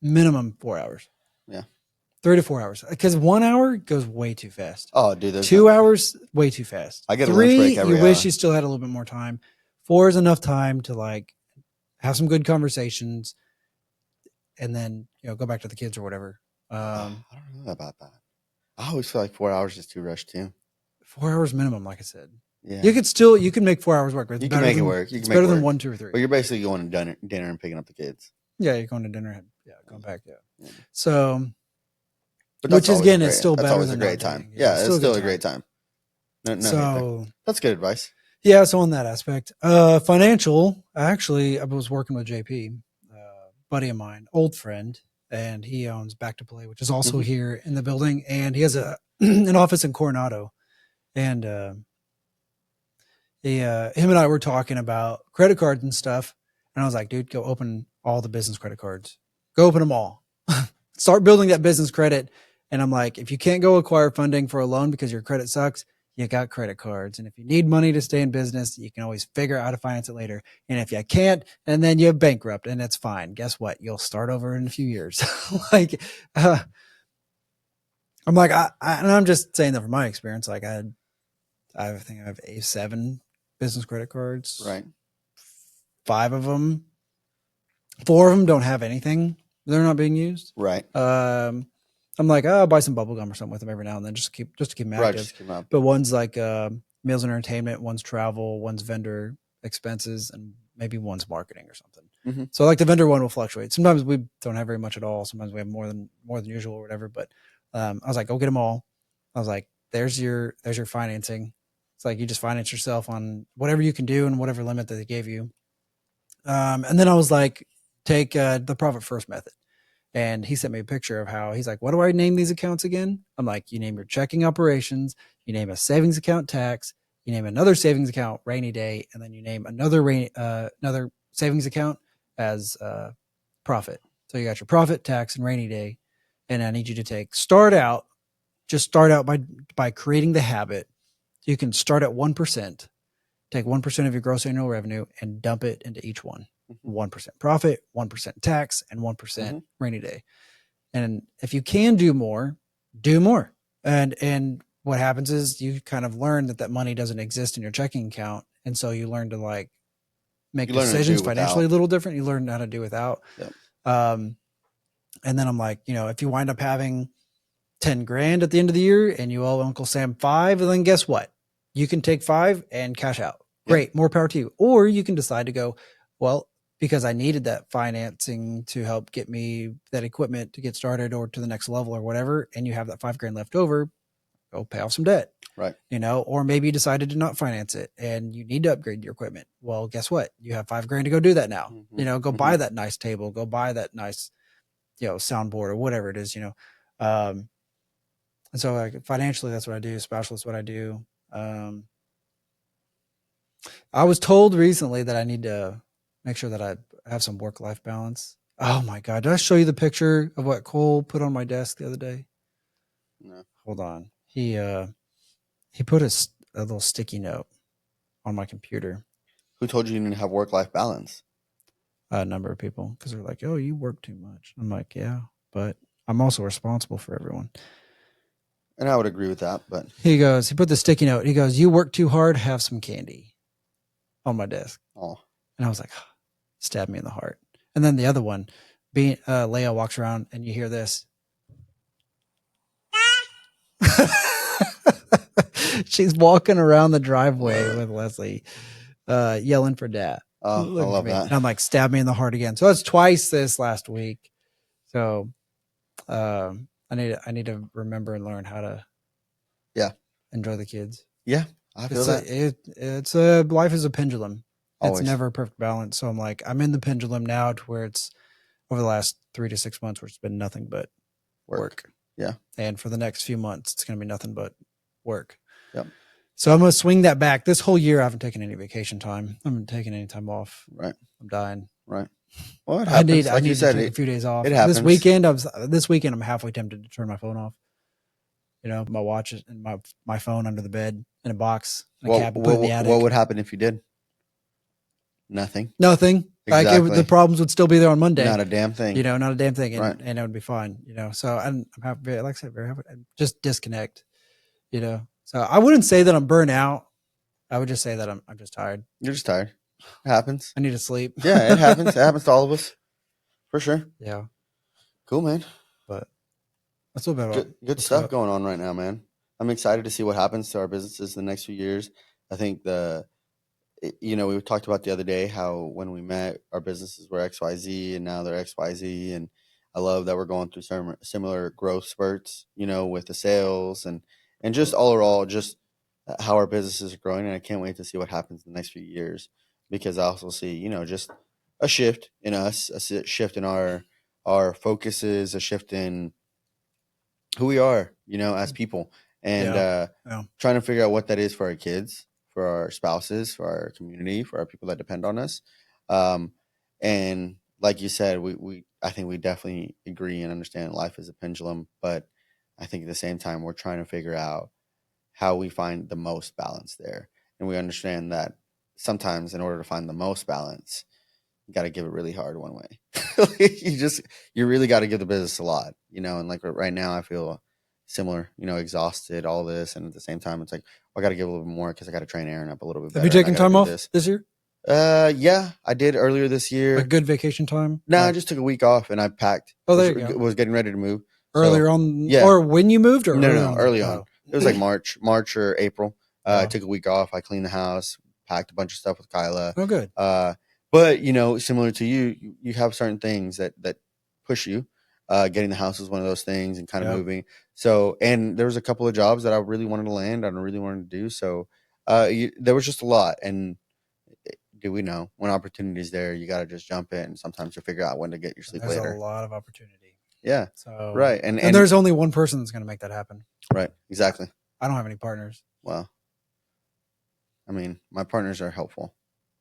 Minimum 4 hours.
Yeah.
3 to 4 hours. Because 1 hour goes way too fast.
Oh, dude.
2 hours, way too fast.
I get a
3,
lunch break every
you
hour.
wish you still had a little bit more time. 4 is enough time to like have some good conversations and then, go back to the kids or whatever.
I don't know about that. I always feel like 4 hours is too rushed too.
4 hours minimum, like I said.
Yeah.
You can make 4 hours work.
You can make it work.
It's better than 1, 2, or 3.
But you're basically going to dinner and picking up the kids.
Yeah, you're going to dinner. Yeah, going back. Yeah. So,
but
which is again,
great.
it's still
that's
better
always
than
a great
not
time.
doing.
Yeah, it's still a great time. No,
so
that's good advice.
Yeah, so on that aspect, financial. Actually, I was working with JP, buddy of mine, old friend, and he owns Back to Play, which is also here in the building, and he has an office in Coronado, and him and I were talking about credit cards and stuff, and I was like, dude, go open all the business credit cards, go open them all, start building that business credit, and I'm like, if you can't go acquire funding for a loan because your credit sucks, you got credit cards. And if you need money to stay in business, you can always figure out how to finance it later. And if you can't, and then you bankrupt, and it's fine. Guess what? You'll start over in a few years. I'm like, and I'm just saying that from my experience. Like I think I have 7 business credit cards.
Right.
4 of them don't have anything. They're not being used.
Right.
I'm like, I'll buy some bubble gum or something with them every now and then, just to keep them active.
Right, just keep them up.
But one's like meals and entertainment, one's travel, one's vendor expenses, and maybe one's marketing or something. So like the vendor one will fluctuate. Sometimes we don't have very much at all. Sometimes we have more than usual or whatever. But I was like, go get them all. I was like, there's your financing. It's like you just finance yourself on whatever you can do and whatever limit that they gave you. And then I was like, take the profit first method. And he sent me a picture of how he's like, what do I name these accounts again? I'm like, you name your checking operations, you name a savings account tax, you name another savings account rainy day, and then you name another savings account as profit. So you got your profit, tax, and rainy day. And I need you to start out by creating the habit. You can start at 1%, take 1% of your gross annual revenue and dump it into each one. 1% profit, 1% tax, and 1% rainy day. And if you can do more, do more. And what happens is you kind of learn that money doesn't exist in your checking account. And so you learn to like make decisions financially a little different. You learn how to do without.
Yep.
And then I'm like, if you wind up having 10 grand at the end of the year and you owe Uncle Sam 5, then guess what? You can take 5 and cash out. Great. More power to you. Or you can decide to go, well, because I needed that financing to help get me that equipment to get started or to the next level or whatever, and you have that 5 grand left over, go pay off some debt.
Right.
Or maybe you decided to not finance it and you need to upgrade your equipment. Well, guess what? You have $5,000 to go do that now. Go buy that nice table, go buy that nice, soundboard or whatever it is, and so like financially, that's what I do. Spatially, that's what I do. I was told recently that I need to make sure that I have some work-life balance. Oh my God. Did I show you the picture of what Cole put on my desk the other day?
No.
Hold on. He put a little sticky note on my computer.
Who told you didn't have work-life balance?
A number of people, because they're like, "Oh, you work too much." I'm like, "Yeah, but I'm also responsible for everyone."
And I would agree with that, but
He put the sticky note. He goes, "You work too hard, have some candy," on my desk.
oh,
And I was like, stab me in the heart. And then the other one, Leia walks around and you hear this. She's walking around the driveway with Leslie, yelling for dad.
I love that.
And I'm like, stab me in the heart again. So that's twice this last week. So I need to remember and learn how to enjoy the kids.
Yeah, I feel that.
It's life is a pendulum.
Always.
It's never a perfect balance. So I'm in the pendulum now to where it's over the last 3 to 6 months where it's been nothing but work.
Yeah.
And for the next few months, it's going to be nothing but work.
Yep.
So I'm going to swing that back. This whole year, I haven't taken any vacation time. I haven't taken any time off.
Right.
I'm dying.
Right. Well, it happens.
I need to take a few days off.
It happens.
This weekend, I'm halfway tempted to turn my phone off. My watch and my phone under the bed in a box.
What would happen if you did? Nothing.
Nothing.
Exactly.
Like the problems would still be there on Monday.
Not a damn thing.
Not a damn thing. And,
right.
And it would be fine. So I'm happy, like I said, very happy. Just disconnect. So I wouldn't say that I'm burnt out. I would just say that I'm just tired.
You're just tired. It happens.
I need to sleep.
Yeah, it happens. It happens to all of us. For sure.
Yeah.
Cool, man.
But that's a little bit
good stuff going on right now, man. I'm excited to see what happens to our businesses in the next few years. I think we talked about the other day how when we met, our businesses were XYZ and now they're XYZ. And I love that we're going through some similar growth spurts, with the sales and just all just how our businesses are growing. And I can't wait to see what happens in the next few years because I also see, just a shift in us, a shift in our focuses, a shift in who we are, as people and trying to figure out what that is for our kids, for our spouses, for our community, for our people that depend on us. And like you said, I think we definitely agree and understand life is a pendulum, but I think at the same time, we're trying to figure out how we find the most balance there. And we understand that sometimes in order to find the most balance, you got to give it really hard one way. you really got to give the business a lot, and like right now I feel similar, exhausted, all this. And at the same time, it's like, I got to give a little bit more because I got to train Aaron up a little bit better.
Have you taken time off this year?
Yeah, I did earlier this year.
A good vacation time?
No, I just took a week off and I packed.
Oh, there you go.
Was getting ready to move.
Earlier on? Yeah. Or when you moved? Or
No, early on. It was like March or April. I took a week off. I cleaned the house, packed a bunch of stuff with Kyla.
Oh, good.
But, similar to you have certain things that push you. Getting the house is one of those things and kind of moving. So, and there was a couple of jobs that I really wanted to land and I really wanted to do. So there was just a lot. And do we know when opportunity is there, you got to just jump in. Sometimes you figure out when to get your sleep later.
There's a lot of opportunity.
Yeah.
So,
right.
And there's only one person that's going to make that happen.
Right. Exactly.
I don't have any partners.
Well, I mean, my partners are helpful.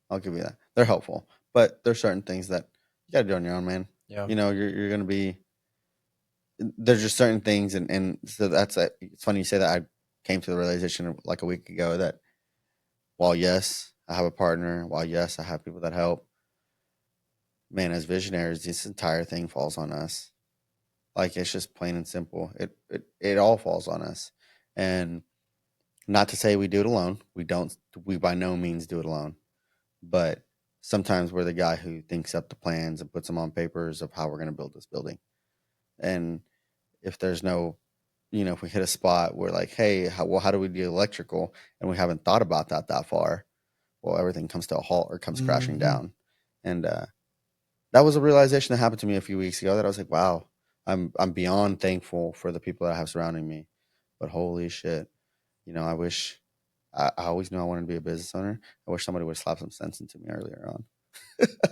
I'll give you that. They're helpful, but there's certain things that you got to do on your own, man.
Yeah.
You're going to be, there's just certain things. And so it's funny you say that. I came to the realization like a week ago that while yes, I have a partner, while yes, I have people that help, man, as visionaries, this entire thing falls on us. Like, it's just plain and simple. It all falls on us. And not to say we do it alone. We by no means do it alone. But sometimes we're the guy who thinks up the plans and puts them on papers of how we're going to build this building. And if there's no, if we hit a spot where like, hey, how do we do electrical? And we haven't thought about that far. Well, everything comes to a halt or comes crashing down. And that was a realization that happened to me a few weeks ago that I was like, wow, I'm beyond thankful for the people that I have surrounding me. but holy shit, I wish I always knew I wanted to be a business owner. I wish somebody would slap some sense into me earlier on.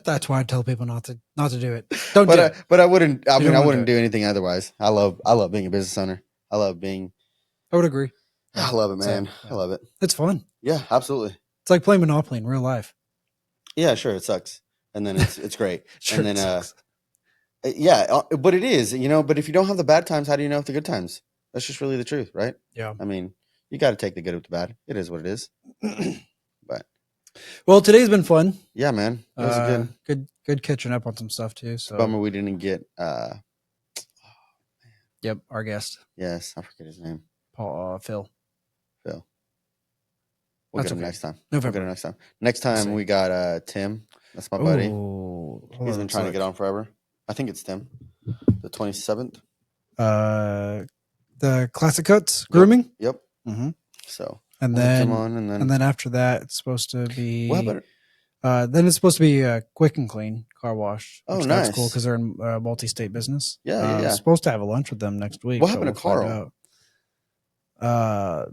That's why I tell people not to do it. Don't do it.
But I wouldn't. I
You
mean,
don't
I
wanna
wouldn't
do
do anything otherwise. I love being a business owner. I love being.
I would agree.
I love it,
Same,
man.
yeah.
I love it.
It's fun.
Yeah, absolutely.
It's like playing Monopoly in real life.
Yeah, sure. It sucks, and then it's great.
Sure,
And
it
then
sucks.
yeah, but it is. But if you don't have the bad times, how do you know if the good times? That's just really the truth, right?
Yeah.
I mean, you got to take the good with the bad. It is what it is. But
Well, today's been fun.
yeah, man, it was
Good catching up on some stuff too. So
bummer we didn't get.
Yep, our guest,
Yes, I forget his name.
Phil.
Phil. We'll
That's
get him
okay.
next time.
November.
We'll get him next time. Next time
see.
we got Tim. That's my buddy.
Oh,
He's been trying to get on forever. I think it's Tim. The 27th.
The classic cuts grooming.
Yep.
Mm-hmm.
So
And
we'll get
then
Tim on, and then
after that, it's supposed to be.
what happened?
Then it's supposed to be a quick and clean car wash.
Oh,
Which
nice.
That's cool because they're in multi-state business.
Yeah, yeah.
Supposed to have a lunch with them next week.
What happened to
find
Carl?
out.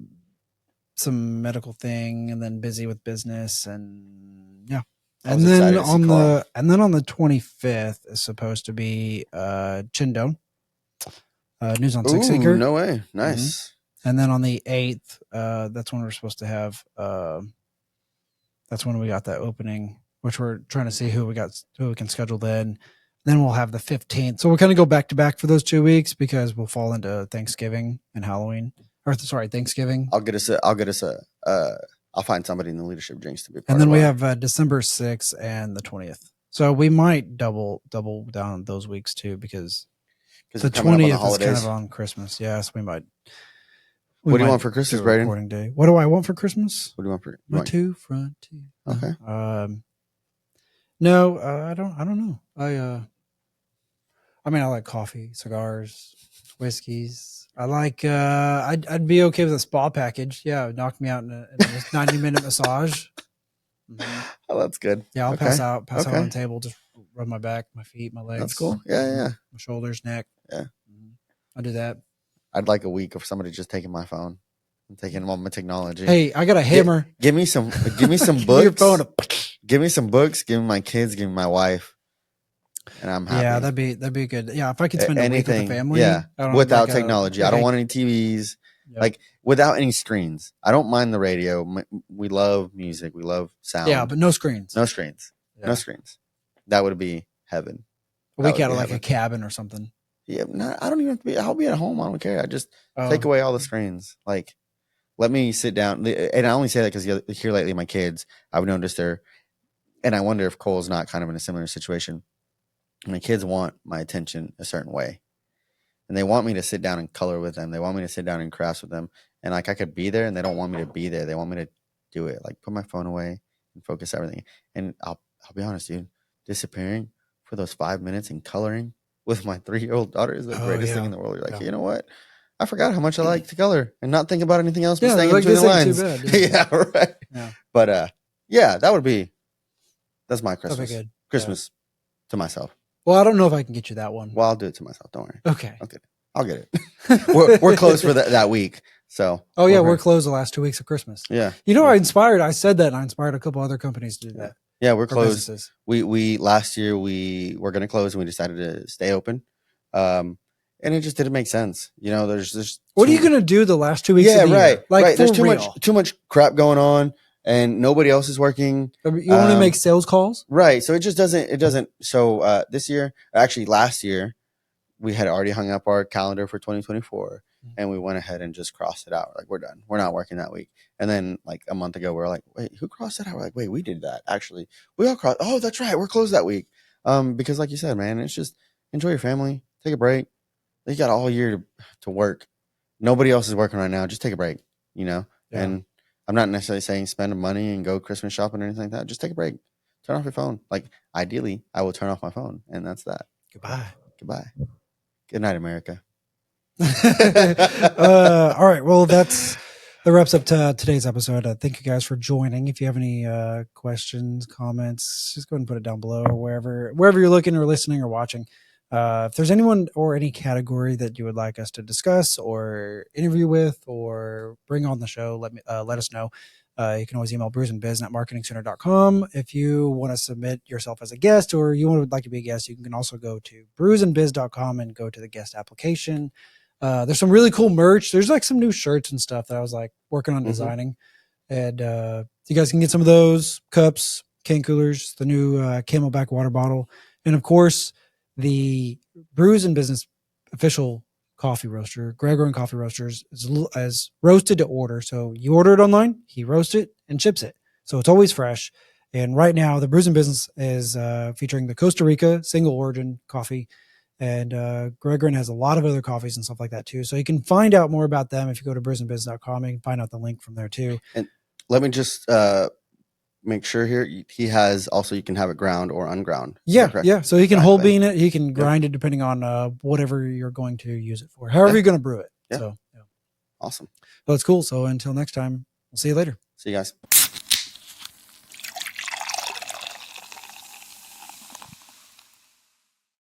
Some medical thing, and then busy with business, and yeah. And then on the 25th is supposed to be Chindon. News on Six Acre.
No way. Nice.
Mm-hmm. And then on the 8th, that's when we're supposed to have that's when we got that opening, which we're trying to see who we can schedule then. Then we'll have the 15th. So we'll kind of go back to back for those 2 weeks because we'll fall into Thanksgiving and Halloween. Or sorry, Thanksgiving.
I'll find somebody in the leadership Jinx to be part
and then
of
we have December 6th and the 20th. So we might double down on those weeks too because the 20th is kind of on Christmas. Yes, we might.
What do you want for Christmas, Braedon?
Recording day. What do I want for Christmas?
What do you want for
my two front teeth?
Okay.
No, I don't know. I mean, I like coffee, cigars, whiskeys. I like. I'd be okay with a spa package. Yeah, knock me out in a 90-minute massage. Mm-hmm.
Oh, that's good.
Yeah, I'll pass out on the table. Just rub my back, my feet, my legs.
That's cool. Yeah.
My shoulders, neck.
Yeah.
Mm-hmm. I'll do that.
I'd like a week of somebody just taking my phone and taking all my technology.
Hey, I got a hammer.
Give me some books.
Give me your phone.
Give me some books. Give me my kids. Give me my wife. And I'm happy.
Yeah, that'd be good. Yeah, if I could spend a week with the family.
Yeah, without technology. I don't want any TVs. Yep. Like without any screens. I don't mind the radio. We love music. We love sound.
Yeah, but no screens.
No screens. Yeah. No screens. That would be heaven.
A week out of like a cabin or something.
Yeah, no, I don't even have to be. I'll be at home. I don't care. I just take away all the screens. Like, let me sit down. And I only say that because here lately, my kids, I've noticed and I wonder if Cole's not kind of in a similar situation. My kids want my attention a certain way. And they want me to sit down and color with them. They want me to sit down and craft with them. And like I could be there and they don't want me to be there. They want me to do it. Like put my phone away and focus everything. And I'll be honest, dude, disappearing for those 5 minutes and coloring with my 3-year-old daughter is the greatest thing in the world. You're like, you know what? I forgot how much I like to color and not think about anything else but staying between the lines. Too bad, yeah, right. Yeah. But that's my Christmas.
That'd be good.
Christmas to myself.
Well, I don't know if I can get you that one.
Well, I'll do it to myself. Don't worry.
Okay.
I'll get it. we're closed for that week. So.
Oh yeah, we're closed the last 2 weeks of Christmas.
Yeah.
You know, I said that and I inspired a couple other companies to do that.
Yeah, we're closed. Businesses. We last year we were going to close and we decided to stay open. And it just didn't make sense. You know, there's
what are you going to do the last 2 weeks? Yeah, of the
right.
Year? Like
right. There's too much crap going on. And nobody else is working.
You want to make sales calls?
Right. So it doesn't. So this year, actually last year, we had already hung up our calendar for 2024 and we went ahead and just crossed it out. Like we're done. We're not working that week. And then like a month ago, we're like, wait, who crossed it out? We're like, wait, we did that. Actually, we all crossed. Oh, that's right. We're closed that week. Because like you said, man, it's just enjoy your family, take a break. You got all year to work. Nobody else is working right now. Just take a break, you know? Yeah. And I'm not necessarily saying spend money and go Christmas shopping or anything like that. Just take a break. Turn off your phone. Like ideally, I will turn off my phone, and that's that.
Goodbye.
Good night, America.
All right. Well, that wraps up today's episode. Thank you guys for joining. If you have any questions, comments, just go ahead and put it down below or wherever you're looking or listening or watching. If there's anyone or any category that you would like us to discuss or interview with or bring on the show, let us know. You can always email brewsandbusiness@marketingcenter.com. If you want to submit yourself as a guest or you would like to be a guest, you can also go to brewsandbiz.com and go to the guest application. There's some really cool merch. There's like some new shirts and stuff that I was like working on designing. And you guys can get some of those cups, can coolers, the new Camelback water bottle. And of course, the Brews and Business official coffee roaster, Gregor Coffee Roasters, is roasted to order. So you order it online, he roasts it and ships it. So it's always fresh. And right now, the Brews and Business is featuring the Costa Rica single origin coffee. And Gregor has a lot of other coffees and stuff like that too. So you can find out more about them if you go to brewsandbusiness.com. You can find out the link from there too.
And let me just make sure here. He has also, you can have it ground or unground.
Yeah. So he can whole bean it. He can grind it depending on whatever you're going to use it for, however you're going to brew it.
Yeah.
So
awesome.
Well, it's cool. So until next time, we'll see you later.
See you guys.